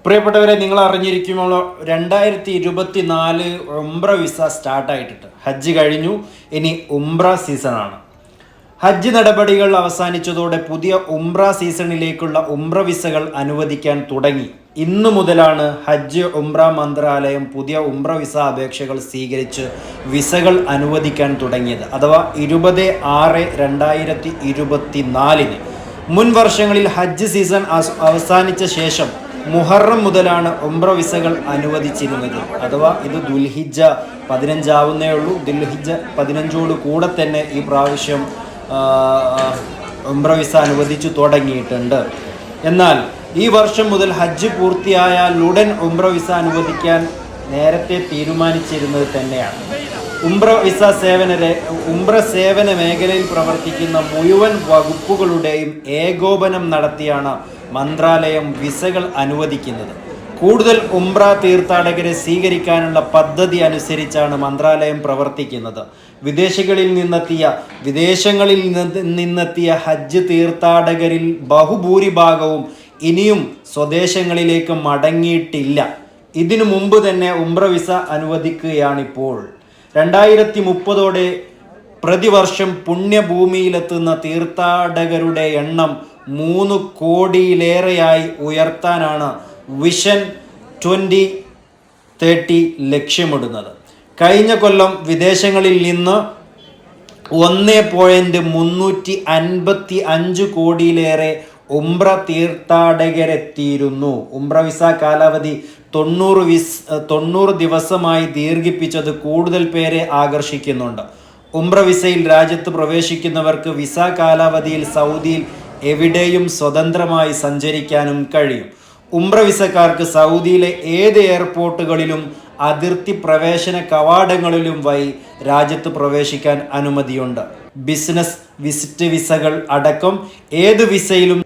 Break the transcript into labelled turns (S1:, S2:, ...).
S1: പ്രിയപ്പെട്ടവരെ, നിങ്ങൾ അറിഞ്ഞിരിക്കുമ്പോൾ 2024 ഉംറ വിസ സ്റ്റാർട്ടായിട്ടുണ്ട്. ഹജ്ജ് കഴിഞ്ഞു, ഇനി ഉംറ സീസണാണ്. ഹജ്ജ് നടപടികൾ അവസാനിച്ചതോടെ പുതിയ ഉംറ സീസണിലേക്കുള്ള ഉംറ വിസകൾ അനുവദിക്കാൻ തുടങ്ങി. ഇന്നു മുതലാണ് ഹജ്ജ് ഉംറ മന്ത്രാലയം പുതിയ ഉംറ വിസ അപേക്ഷകൾ സ്വീകരിച്ച് വിസകൾ അനുവദിക്കാൻ തുടങ്ങിയത്. അഥവാ 20/6/2024. മുൻ വർഷങ്ങളിൽ ഹജ്ജ് സീസൺ അവസാനിച്ച ശേഷം മുഹറം മുതലാണ് ഉംറ വിസകൾ അനുവദിച്ചിരുന്നത്. അഥവാ ഇത് ദുൽഹിജ്ജ 15 ആവുന്നേ ഉള്ളൂ. ദുൽഹിജ്ജ 15 കൂടെ തന്നെ ഈ പ്രാവശ്യം ഉംറ വിസ അനുവദിച്ചു തുടങ്ങിയിട്ടുണ്ട്. എന്നാൽ ഈ വർഷം മുതൽ ഹജ്ജ് പൂർത്തിയായാൽ ഉടൻ ഉംറ വിസ അനുവദിക്കാൻ നേരത്തെ തീരുമാനിച്ചിരുന്നത് തന്നെയാണ്. ഉംറ സേവന മേഖലയിൽ പ്രവർത്തിക്കുന്ന മുഴുവൻ വകുപ്പുകളുടെയും ഏകോപനം നടത്തിയാണ് മന്ത്രാലയം വിസകൾ അനുവദിക്കുന്നത്. കൂടുതൽ ഉംറ തീർത്ഥാടകരെ സ്വീകരിക്കാനുള്ള പദ്ധതി അനുസരിച്ചാണ് മന്ത്രാലയം പ്രവർത്തിക്കുന്നത്. വിദേശങ്ങളിൽ നിന്നെത്തിയ ഹജ്ജ് തീർത്ഥാടകരിൽ ബഹുഭൂരിഭാഗവും ഇനിയും സ്വദേശങ്ങളിലേക്ക് മടങ്ങിയിട്ടില്ല. ഇതിനു മുമ്പ് തന്നെ ഉംറ വിസ അനുവദിക്കുകയാണിപ്പോൾ. 2030 പ്രതിവർഷം പുണ്യഭൂമിയിലെത്തുന്ന തീർത്ഥാടകരുടെ എണ്ണം 3 കോടിയിലേറെയായി ഉയർത്താനാണ് വിഷൻ 2030 ലക്ഷ്യമിടുന്നത്. കഴിഞ്ഞ കൊല്ലം വിദേശങ്ങളിൽ നിന്ന് 1.355 കോടിയിലേറെ ഉംറ തീർത്ഥാടകരെത്തിയിരുന്നു. ഉംറ വിസ കാലാവധി 90 ദിവസമായി ദീർഘിപ്പിച്ചത് കൂടുതൽ പേരെ ആകർഷിക്കുന്നുണ്ട്. ഉംറ വിസയിൽ രാജ്യത്ത് പ്രവേശിക്കുന്നവർക്ക് വിസ കാലാവധിയിൽ സൗദിയിൽ എവിടെയും സ്വതന്ത്രമായി സഞ്ചരിക്കാനും കഴിയും. ഉംറ വിസക്കാർക്ക് സൗദിയിലെ ഏത് എയർപോർട്ടുകളിലും അതിർത്തി പ്രവേശന കവാടങ്ങളിലും വഴി രാജ്യത്ത് പ്രവേശിക്കാൻ അനുമതിയുണ്ട്. ബിസിനസ്, വിസിറ്റ് വിസകൾ അടക്കം ഏത് വിസയിലും